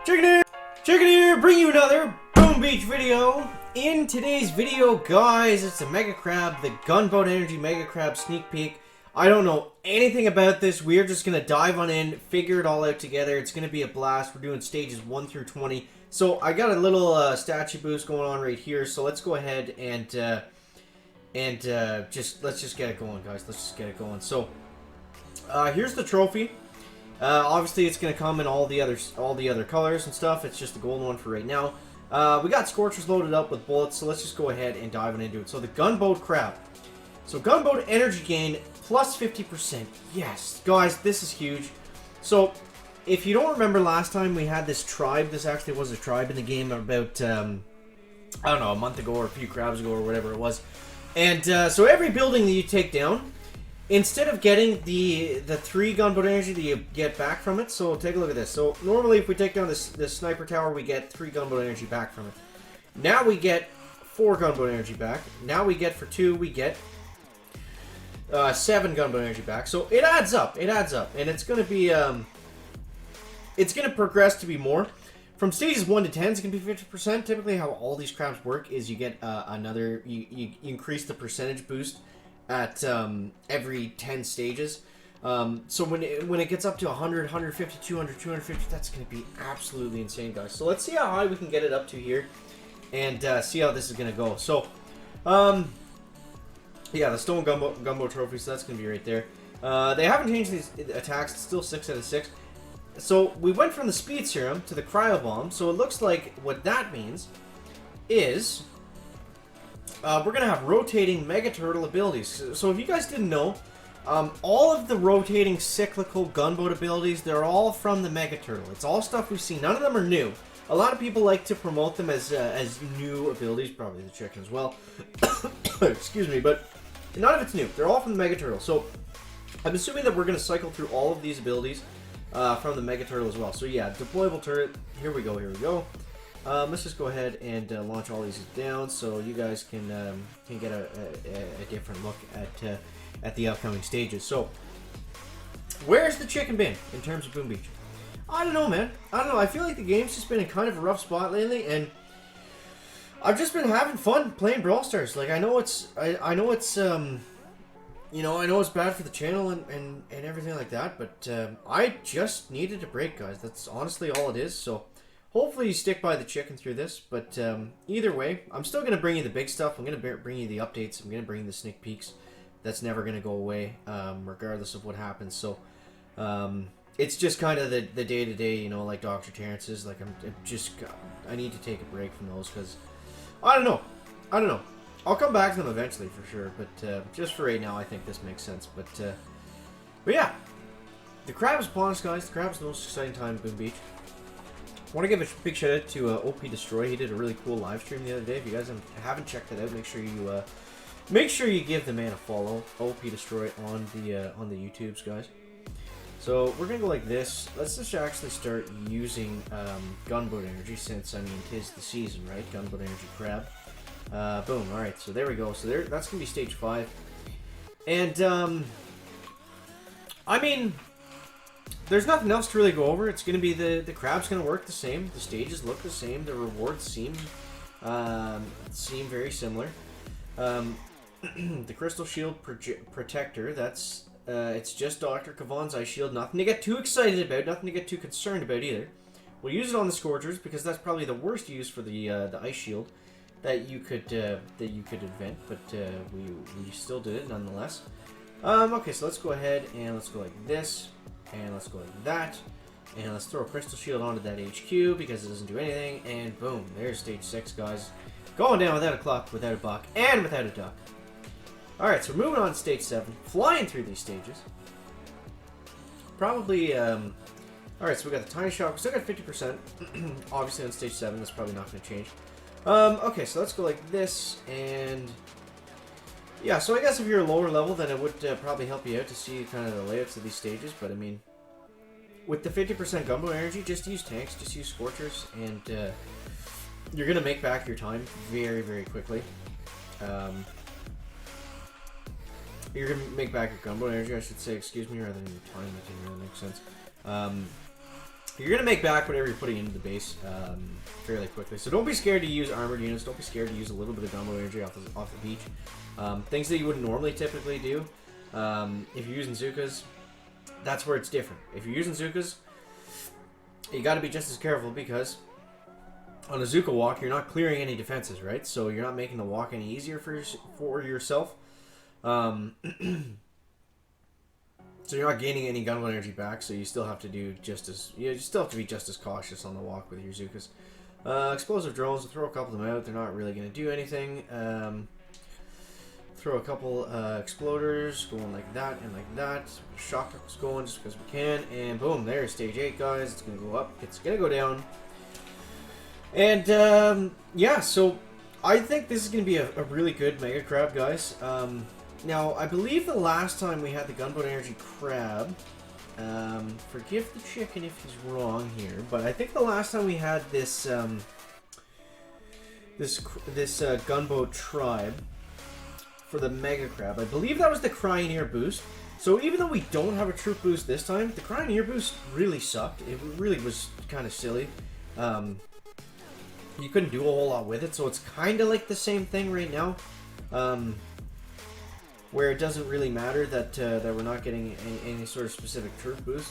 Chicken here, bring you another Boom Beach video. In today's video, guys, it's a Mega Crab, the Gunboat Energy Mega Crab sneak peek. I don't know anything about this. We're just going to dive on in, figure it all out together. It's going to be a blast. We're doing stages 1 through 20. So I got a little statue boost going on right here. So let's go ahead and let's just get it going, guys. Let's just get it going. So here's the trophy. Obviously, it's going to come in all the other colors and stuff. It's just the golden one for right now. We got Scorchers loaded up with bullets, so let's just go ahead and dive into it. So the Gunboat Crab. So Gunboat Energy Gain plus 50%. Yes, guys, this is huge. So if you don't remember last time we had this tribe, this actually was a tribe in the game about, I don't know, a month ago or a few crabs ago or whatever it was. And so every building that you take down, instead of getting the 3 Gunboat Energy that you get back from it, so take a look at this. So normally if we take down this sniper tower, we get 3 Gunboat Energy back from it. Now we get 4 Gunboat Energy back. Now we get for 2, we get 7 Gunboat Energy back. So it adds up, and it's going to be, it's going to progress to be more. From stages 1 to 10, it's going to be 50%. Typically how all these crabs work is you get you increase the percentage boost at every 10 stages. So when it gets up to 100, 150, 200, 250, that's going to be absolutely insane, guys. So let's see how high we can get it up to here and see how this is going to go. So, yeah, the Stolen Gumbo Trophy, so that's going to be right there. They haven't changed these attacks. It's still 6 out of 6. So we went from the Speed Serum to the Cryo Bomb. So it looks like what that means is we're going to have rotating Mega Turtle abilities. So if you guys didn't know, all of the rotating cyclical gunboat abilities, they're all from the Mega Turtle. It's all stuff we've seen. None of them are new. A lot of people like to promote them as new abilities, probably the chicken as well. Excuse me, but none of it's new. They're all from the Mega Turtle. So I'm assuming that we're going to cycle through all of these abilities from the Mega Turtle as well. So yeah, deployable turret. Here we go. Let's just go ahead and launch all these down so you guys can get a different look at the upcoming stages. So, where's the chicken been in terms of Boom Beach? I don't know, man. I don't know. I feel like the game's just been in kind of a rough spot lately, and I've just been having fun playing Brawl Stars. Like I know it's you know, I know it's bad for the channel and everything like that, but I just needed a break, guys. That's honestly all it is. So hopefully you stick by the chicken through this, but either way, I'm still going to bring you the big stuff. I'm going to bring you the updates. I'm going to bring you the sneak peeks. That's never going to go away, regardless of what happens. So it's just kind of the day-to-day, you know, like Dr. Terrence's. Like I need to take a break from those because I don't know. I'll come back to them eventually for sure, but just for right now, I think this makes sense. But yeah, the crab is upon us, guys. The crab is the most exciting time in Boom Beach. I want to give a big shout out to OP Destroy. He did a really cool live stream the other day. If you guys haven't checked it out, make sure you give the man a follow. OP Destroy on the YouTubes, guys. So we're gonna go like this. Let's just actually start using Gunboat Energy since I mean 'tis the season, right? Gunboat Energy Crab. Boom. All right. So there we go. So that's gonna be stage 5, and I mean, there's nothing else to really go over. It's going to be the crab's going to work the same. The stages look the same. The rewards seem very similar. The Crystal Shield Protector, that's it's just Dr. Kavan's Ice Shield. Nothing to get too excited about. Nothing to get too concerned about either. We'll use it on the Scorchers because that's probably the worst use for the Ice Shield that you could invent. But we still did it nonetheless. Okay, so let's go ahead and let's go like this. And let's go like that. And let's throw a Crystal Shield onto that HQ because it doesn't do anything. And boom, there's stage 6, guys. Going down without a clock, without a buck, and without a duck. Alright, so we're moving on to stage 7. Flying through these stages. Probably, alright, so we got the Tiny Shock. We still got 50%. Obviously on stage 7, that's probably not going to change. Okay, so let's go like this. And yeah, so I guess if you're a lower level, then it would probably help you out to see kind of the layouts of these stages. But I mean, with the 50% Gumbo Energy, just use tanks, just use Scorchers, and you're going to make back your time very, very quickly. You're going to make back your Gumbo Energy, I should say, excuse me, rather than your time. That didn't really make sense. you're going to make back whatever you're putting into the base fairly quickly. So don't be scared to use armored units. Don't be scared to use a little bit of gunboat energy off the beach. Things that you wouldn't normally typically do. If you're using Zukas, that's where it's different. If you're using Zukas, you got to be just as careful because on a Zuka walk, you're not clearing any defenses, right? So you're not making the walk any easier for yourself. So you're not gaining any gunboat energy back, so you still have to do just as you still have to be just as cautious on the walk with your Zukas. Explosive drones, we'll throw a couple of them out. They're not really going to do anything. Throw a couple exploders going like that and like that. Shock trucks going just because we can, and boom, there's stage 8, guys. It's going to go up. It's going to go down. And yeah, so I think this is going to be a really good Mega Crab, guys. Now, I believe the last time we had the Gunboat Energy Crab, forgive the chicken if he's wrong here, but I think the last time we had this this Gunboat Tribe for the Mega Crab, I believe that was the Crying Ear boost. So even though we don't have a troop boost this time, the Crying Ear boost really sucked. It really was kind of silly. You couldn't do a whole lot with it, so it's kind of like the same thing right now. Where it doesn't really matter that that we're not getting any sort of specific troop boost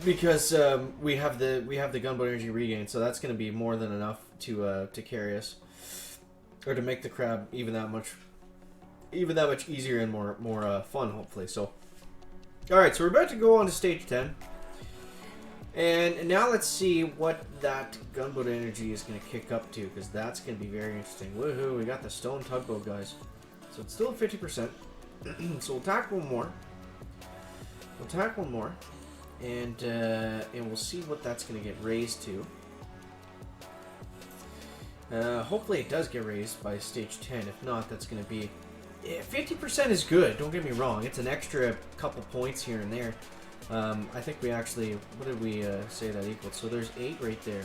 because we have the gunboat energy regain, so that's going to be more than enough to carry us or to make the crab even that much easier and more fun, hopefully. So, all right, so we're about to go on to stage 10, and now let's see what that gunboat energy is going to kick up to, because that's going to be very interesting. Woohoo! We got the stone tugboat, guys. So it's still at 50%. So we'll tack one more. We'll tack one more, and we'll see what that's going to get raised to. Hopefully it does get raised by stage 10. If not, that's going to be 50% is good. Don't get me wrong. It's an extra couple points here and there. I think we actually, what did we say that equaled? So there's 8 right there.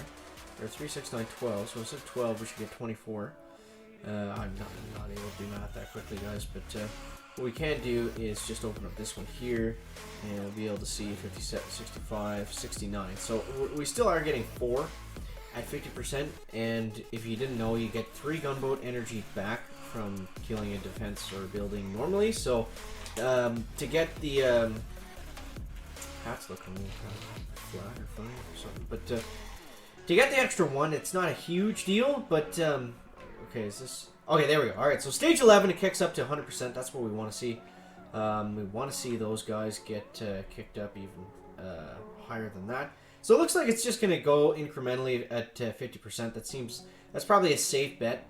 Or 3, 6, 9, 12. So instead of 12, we should get 24. I'm not able to do math that quickly, guys, but what we can do is just open up this one here, and we'll be able to see 57, 65, 69. So we still are getting 4 at 50%, and if you didn't know, you get 3 gunboat energy back from killing a defense or building normally. So to get the hat's looking kind of flat or funny or something, but to get the extra 1, it's not a huge deal, but okay, is this... Okay, there we go. Alright, so stage 11, it kicks up to 100%. That's what we want to see. We want to see those guys get kicked up even higher than that. So it looks like it's just going to go incrementally at 50%. That's probably a safe bet.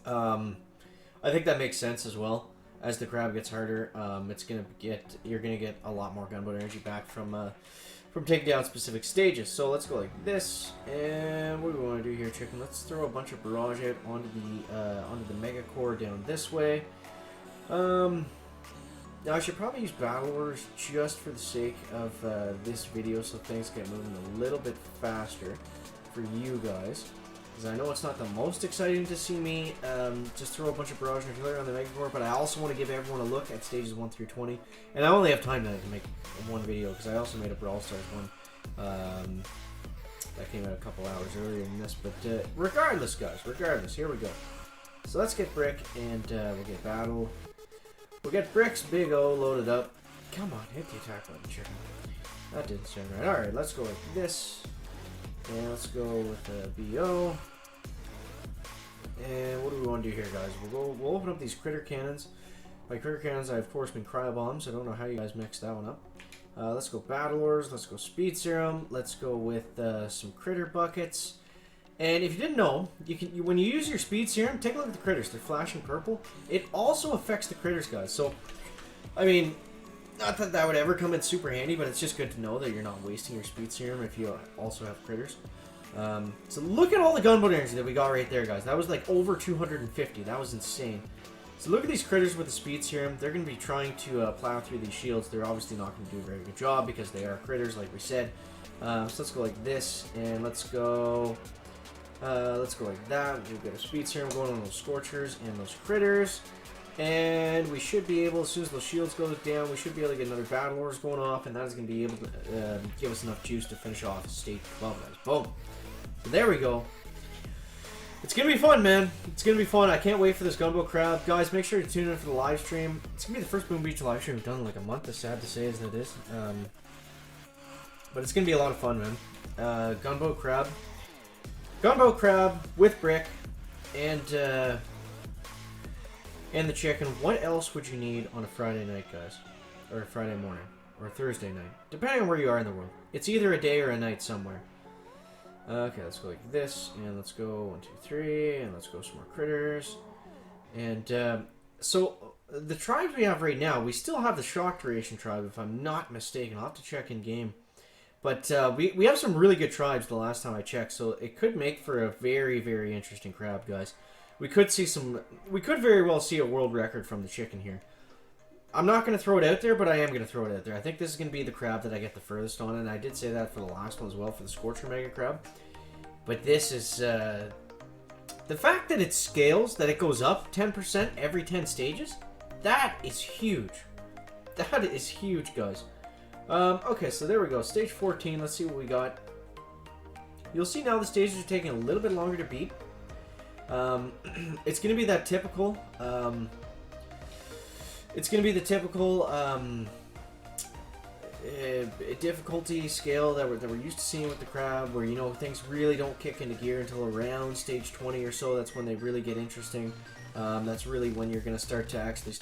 I think that makes sense as well. As the crab gets harder, you're going to get a lot more gunboat energy back from taking down specific stages. So let's go like this, and what do we want to do here, chicken? Let's throw a bunch of barrage out onto the mega core down this way. Now I should probably use battle orders just for the sake of this video, so things get moving a little bit faster for you guys. Because I know it's not the most exciting to see me just throw a bunch of barrage artillery on the mega core, but I also want to give everyone a look at stages 1 through 20. And I only have time tonight to make one video, because I also made a Brawl Stars one that came out a couple hours earlier than this. But regardless, guys, here we go. So let's get Brick, and we'll get Battle. We'll get Brick's Big O loaded up. Come on, hit the attack button, chicken. That didn't sound right. Alright, let's go like this. And let's go with BO. And what do we want to do here, guys? We'll open up these critter cannons. By critter cannons, I of course mean cryo bombs. I don't know how you guys mixed that one up. Let's go battle orders. Let's go speed serum. Let's go with some critter buckets. And if you didn't know, when you use your speed serum, take a look at the critters. They're flashing purple. It also affects the critters, guys. So, I mean, not that that would ever come in super handy, but it's just good to know that you're not wasting your speed serum if you also have critters. So look at all the gunboat energy that we got right there, guys. That was like over 250. That was insane. So look at these critters with the speed serum. They're going to be trying to plow through these shields. They're obviously not going to do a very good job because they are critters, like we said. So let's go like this, and let's go like that. We'll get a speed serum going on those scorchers and those critters. And we should be able, as soon as those shields go down, we should be able to get another Battle Ores going off, and that is going to be able to give us enough juice to finish off stage 12, guys. Boom. So there we go. It's going to be fun, man. It's going to be fun. I can't wait for this Gunboat Crab. Guys, make sure to tune in for the live stream. It's going to be the first Boom Beach live stream we've done in like a month, as sad to say as it is. But it's going to be a lot of fun, man. Gunboat Crab. Gunboat Crab with Brick and the chicken. What else would you need on a Friday night, guys? Or a Friday morning. Or a Thursday night. Depending on where you are in the world. It's either a day or a night somewhere. Okay, let's go like this. And let's go 1, 2, 3. And let's go some more critters. And so the tribes we have right now, we still have the Shock Duration tribe, if I'm not mistaken. I'll have to check in game. But we have some really good tribes the last time I checked. So it could make for a very, very interesting crab, guys. We could see some. We could very well see a world record from the chicken here. I'm not going to throw it out there, but I am going to throw it out there. I think this is going to be the crab that I get the furthest on, and I did say that for the last one as well, for the Scorcher Mega Crab. But this is the fact that it scales, that it goes up 10% every 10 stages. That is huge. That is huge, guys. Okay, so there we go. Stage 14. Let's see what we got. You'll see now the stages are taking a little bit longer to beat. It's going to be that typical, difficulty scale that we're used to seeing with the crab, where, you know, things really don't kick into gear until around stage 20 or so. That's when they really get interesting. That's really when you're going to start to actually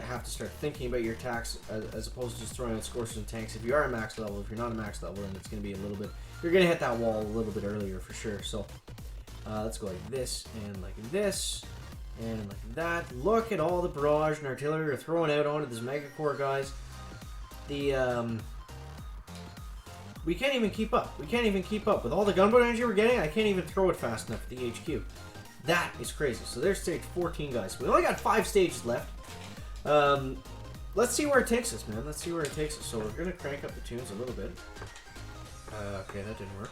have to start thinking about your attacks, as opposed to just throwing out Scorchers and tanks. If you are a max level, if you're not a max level, then it's going to be a little bit, you're going to hit that wall a little bit earlier for sure. So let's go like this, and like this, and like that. Look at all the barrage and artillery we're throwing out onto this Mega Core, guys. The, we can't even keep up. We can't even keep up. With all the gunboat energy we're getting, I can't even throw it fast enough at the HQ. That is crazy. So there's stage 14, guys. We only got 5 stages left. Let's see where it takes us, man. Let's see where it takes us. So we're going to crank up the tunes a little bit. Okay, that didn't work.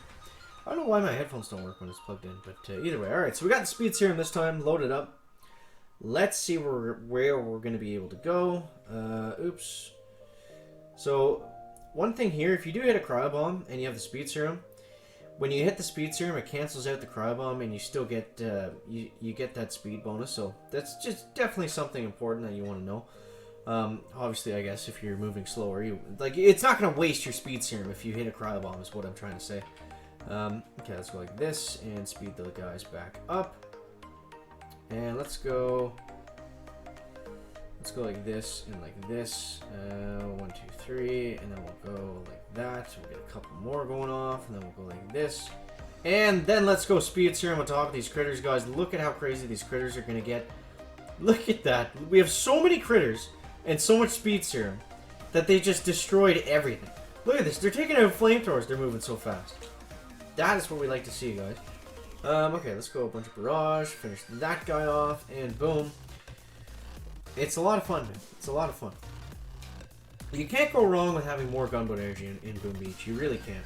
I don't know why my headphones don't work when it's plugged in, but either way. Alright, so we got the speed serum this time, loaded up. Let's see where we're going to be able to go. Oops. So, one thing here, if you do hit a cryo bomb and you have the speed serum, when you hit the speed serum, it cancels out the cryo bomb and you still get, you get that speed bonus. So, that's just definitely something important that you want to know. Obviously, I guess, if you're moving slower, it's not going to waste your speed serum if you hit a cryo bomb, is what I'm trying to say. Okay, let's go like this and speed the guys back up. And let's go like this and like this. 1, 2, 3, and then we'll go like that. We'll get a couple more going off, and then we'll go like this. And then let's go speed serum on top of these critters, guys. Look at how crazy these critters are going to get. Look at that. We have so many critters and so much speed serum that they just destroyed everything. Look at this. They're taking out flamethrowers. They're moving so fast. That is what we like to see, guys. Okay, let's go a bunch of barrage, finish that guy off, and boom. It's a lot of fun, man. It's a lot of fun. You can't go wrong with having more gunboat energy in Boom Beach. You really can't.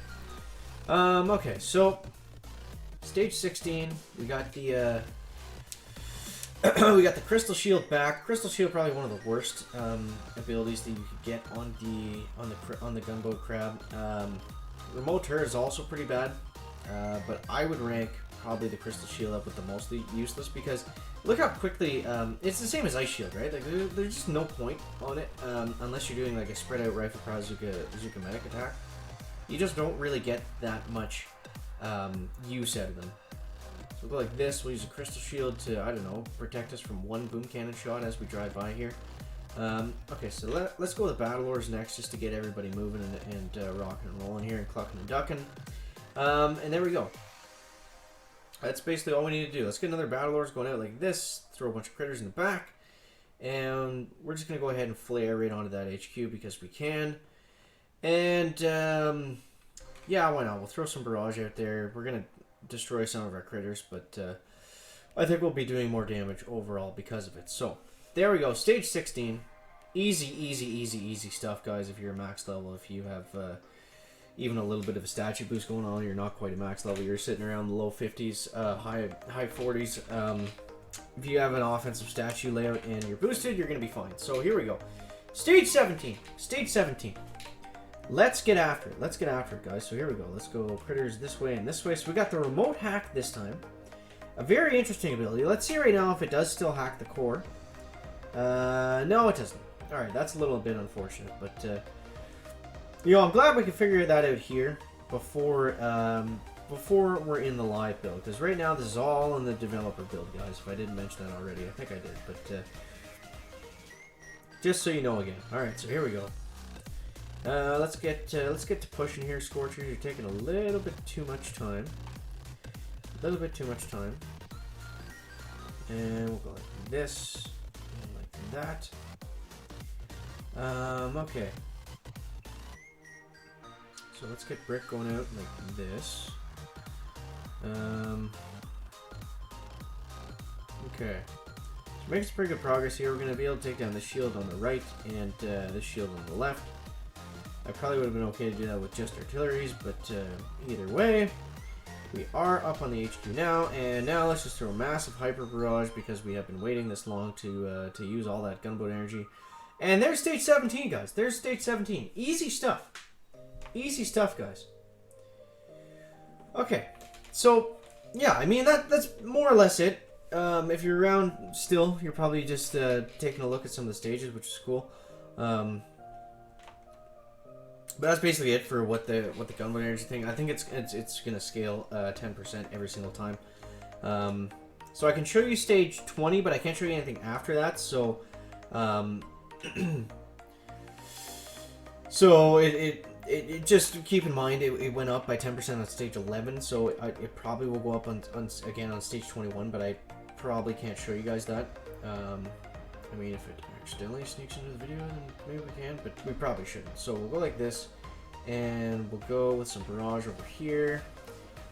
Okay, so stage 16, we got the we got the Crystal Shield back. Crystal Shield probably one of the worst abilities that you could get on the Gunboat Crab. Remote turret is also pretty bad, but I would rank probably the Crystal Shield up with the mostly useless, because look how quickly it's the same as Ice Shield, right? Like there's just no point on it unless you're doing like a spread out rifle bazooka medic attack. You just don't really get that much use out of them. So we'll go like this. We'll use a Crystal Shield to, I don't know, protect us from one boom cannon shot as we drive by here. Okay, so let's go with the Battle Ores next, just to get everybody moving and rocking and rolling here and clucking and ducking. And there we go. That's basically all we need to do. Let's get another Battle Ores going out like this, throw a bunch of critters in the back, and we're just going to go ahead and flare right onto that HQ because we can. And, yeah, why not? We'll throw some barrage out there. We're going to destroy some of our critters, but I think we'll be doing more damage overall because of it. So, there we go. Stage 16. Easy stuff, guys, if you're a max level. If you have even a little bit of a statue boost going on, you're not quite a max level. You're sitting around the low 50s, high 40s. if you have an offensive statue layout and you're boosted, you're going to be fine. So here we go. Stage 17. Stage 17. Let's get after it. Let's get after it, guys. So here we go. Let's go critters this way and this way. So we got the remote hack this time. A very interesting ability. Let's see right now if it does still hack the core. No, it doesn't. Alright, that's a little bit unfortunate. But, you know, I'm glad we can figure that out here before we're in the live build. Because right now this is all in the developer build, guys. If I didn't mention that already. I think I did. But, just so you know again. Alright, so here we go. Let's get to pushing here, Scorchers. You're taking a little bit too much time. A little bit too much time. And we'll go like this. And like that. Okay. So let's get brick going out like this. Okay. So making some pretty good progress here. We're going to be able to take down the shield on the right and this shield on the left. I probably would have been okay to do that with just artilleries, but either way, we are up on the HQ now, and now let's just throw a massive hyper barrage because we have been waiting this long to use all that gunboat energy. And there's stage 17, guys. There's stage 17. Easy stuff. Easy stuff, guys. Okay, so yeah, I mean that's more or less it. If you're around still, you're probably just taking a look at some of the stages, which is cool. But that's basically it for what the gunboat energy thing. I think it's gonna scale 10% every single time. So I can show you stage 20, but I can't show you anything after that. So so it just keep in mind it went up by 10% on stage 11. So it probably will go up again on stage 21, but I probably can't show you guys that. I mean, if it accidentally sneaks into the video, then maybe we can, but we probably shouldn't. So we'll go like this, and we'll go with some barrage over here.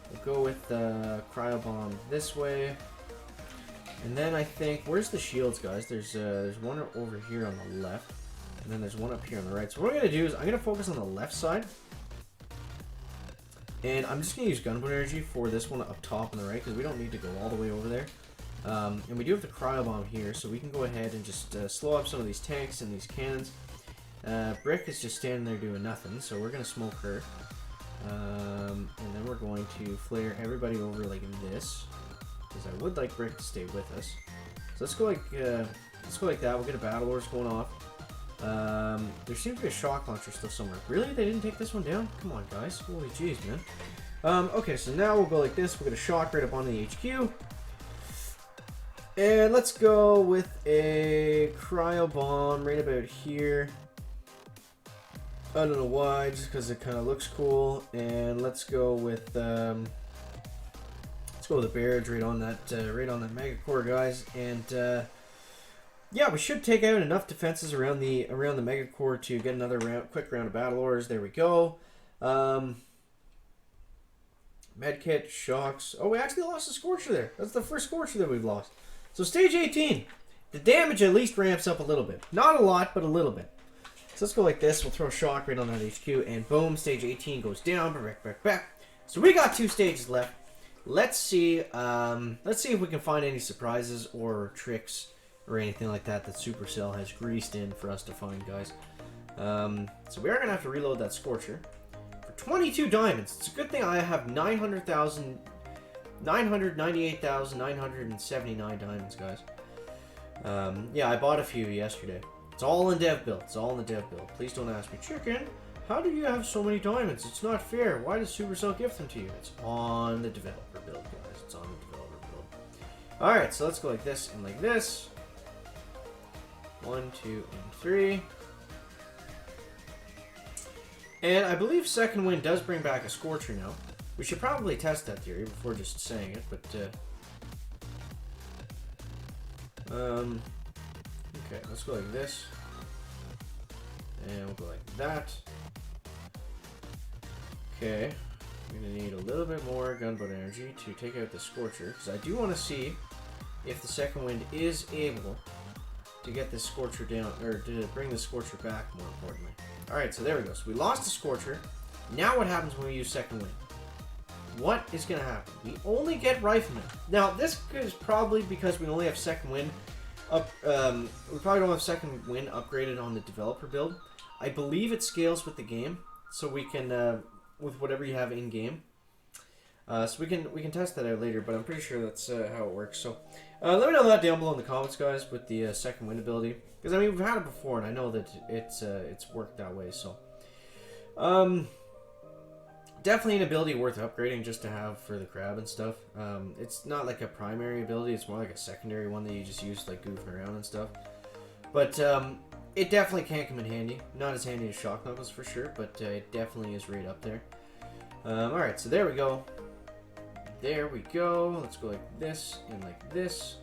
We'll go with the cryo bomb this way, and then I think where's the shields, guys? There's one over here on the left, and then there's one up here on the right. So what I'm gonna do is I'm gonna focus on the left side, and I'm just gonna use gunboat energy for this one up top on the right because we don't need to go all the way over there. And we do have the cryo bomb here, so we can go ahead and just slow up some of these tanks and these cannons. Brick is just standing there doing nothing, so we're going to smoke her. And then we're going to flare everybody over like this, because I would like Brick to stay with us. So let's go like that. We'll get a battle orders going off. There seems to be a shock launcher still somewhere. Really? They didn't take this one down? Come on, guys. Holy jeez, man. Okay, so now we'll go like this. We'll get a shock right up on the HQ. And let's go with a cryo bomb right about here. I don't know why, just because it kind of looks cool. And let's go with the barrage right on that mega core, guys. And yeah, we should take out enough defenses around the mega core to get another quick round of battle orders. There we go. Medkit, shocks. Oh, we actually lost a Scorcher there. That's the first Scorcher that we've lost. So stage 18, the damage at least ramps up a little bit. Not a lot, but a little bit. So let's go like this. We'll throw a shock right on that HQ, and boom, stage 18 goes down. Back. So we got 2 stages left. Let's see if we can find any surprises or tricks or anything like that Supercell has greased in for us to find, guys. So we are gonna have to reload that Scorcher for 22 diamonds. It's a good thing I have 998,979 diamonds, guys. Yeah, I bought a few yesterday. It's all in dev build. It's all in the dev build. Please don't ask me, Chicken, how do you have so many diamonds? It's not fair. Why does Supercell gift them to you? It's on the developer build, guys. It's on the developer build. Alright, so let's go like this and like this. 1, 2, and 3. And I believe Second Wind does bring back a Scorcher now. We should probably test that theory before just saying it, but okay, let's go like this, and we'll go like that. Okay, I'm gonna need a little bit more gunboat energy to take out the Scorcher, because I do want to see if the Second Wind is able to get this Scorcher down, or to bring the Scorcher back, more importantly. Alright, so there we go. So we lost the Scorcher. Now what happens when we use Second Wind? what is going to happen? We only get Rifleman. Now, this is probably because we only have second wind up. We probably don't have second wind upgraded on the developer build. I believe it scales with the game, so we can with whatever you have in game. So we can test that out later, but I'm pretty sure that's how it works. So let me know that down below in the comments, guys, with the second wind ability, because I mean we've had it before, and I know that it's worked that way. So definitely an ability worth upgrading just to have for the crab and stuff. It's not like a primary ability; it's more like a secondary one that you just use like goofing around and stuff. But it definitely can come in handy. Not as handy as shock knuckles for sure, but it definitely is right up there. All right, so there we go. There we go. Let's go like this and like this.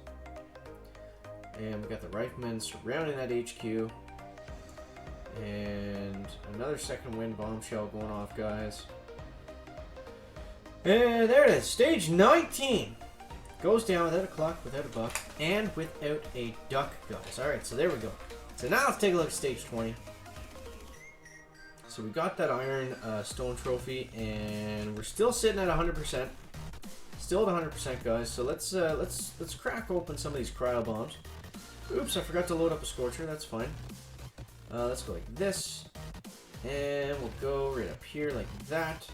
And we got the riflemen surrounding that HQ. And another second wind bombshell going off, guys. And there it is. Stage 19. Goes down without a clock, without a buck, and without a duck, guys. Alright, so there we go. So now let's take a look at stage 20. So we got that iron stone trophy, and we're still sitting at 100%. Still at 100%, guys. So let's crack open some of these cryo bombs. Oops, I forgot to load up a scorcher. That's fine. Let's go like this, and we'll go right up here like that.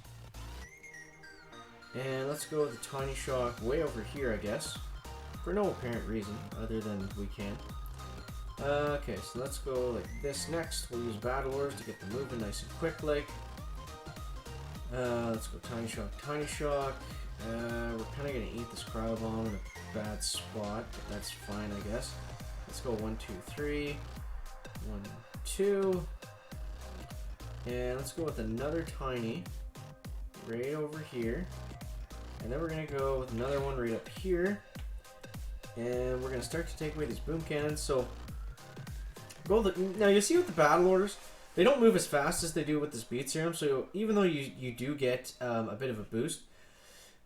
And let's go with the tiny shock way over here, I guess, for no apparent reason other than we can. Okay, so let's go like this next. We'll use battle orders to get them moving nice and quick, like. Let's go tiny shock, tiny shock. We're kind of going to eat this cryo bomb in a bad spot, but that's fine, I guess. Let's go 1, 2, 3. 1, 2. And let's go with another tiny right over here. And then we're going to go with another one right up here. And we're going to start to take away these boom cannons. So, now you see with the battle orders, they don't move as fast as they do with the speed serum. So even though you do get a bit of a boost,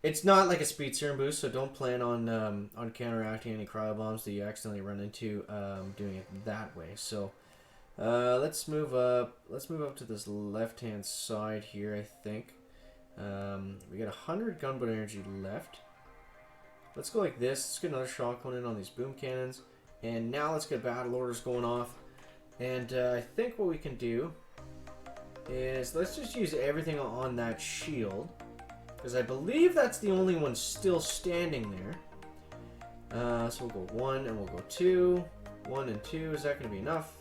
it's not like a speed serum boost, so don't plan on counteracting any cryo bombs that you accidentally run into doing it that way. So let's move up. Let's move up to this left-hand side here. I think we got 100 gunboat energy left. Let's go like this. Let's get another shock one in on these boom cannons, and now let's get battle orders going off. And I think what we can do is let's just use everything on that shield, because I believe that's the only one still standing there. So we'll go 1 and we'll go 2. 1 and 2. Is that going to be enough?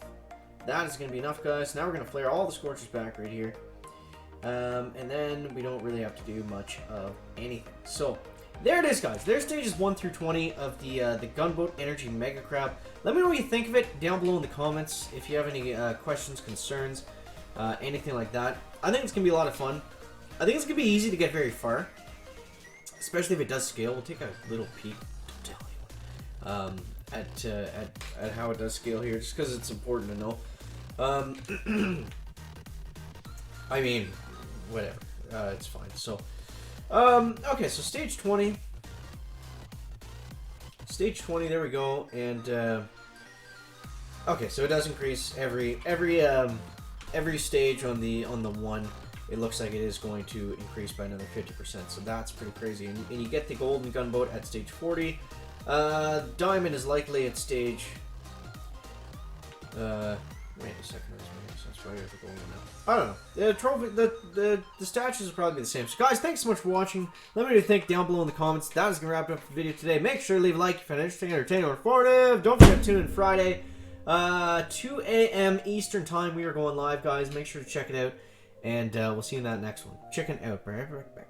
That is going to be enough, guys. Now we're going to flare all the scorchers back right here. And then we don't really have to do much of anything. So there it is, guys. There's stages 1 through 20 of the Gunboat Energy Mega Crab. Let me know what you think of it down below in the comments. If you have any questions, concerns, anything like that. I think it's going to be a lot of fun. I think it's going to be easy to get very far, especially if it does scale. We'll take a little peek, don't tell anyone, at how it does scale here, just because it's important to know. I mean, whatever, it's fine. So, okay, so stage 20. Stage 20, there we go, and, okay, so it does increase every stage on the 1. It looks like it is going to increase by another 50%, so that's pretty crazy. And you get the golden gunboat at stage 40. Diamond is likely at stage. Wait a second, that's probably the golden now. I don't know. The trophy, the statues will probably be the same. So guys, thanks so much for watching. Let me know what you think down below in the comments. That is gonna wrap up the video today. Make sure to leave a like if you found it interesting, entertaining, or informative. Don't forget to tune in Friday, 2 a.m. Eastern time. We are going live, guys. Make sure to check it out. And we'll see you in that next one. Chicken out. Right back.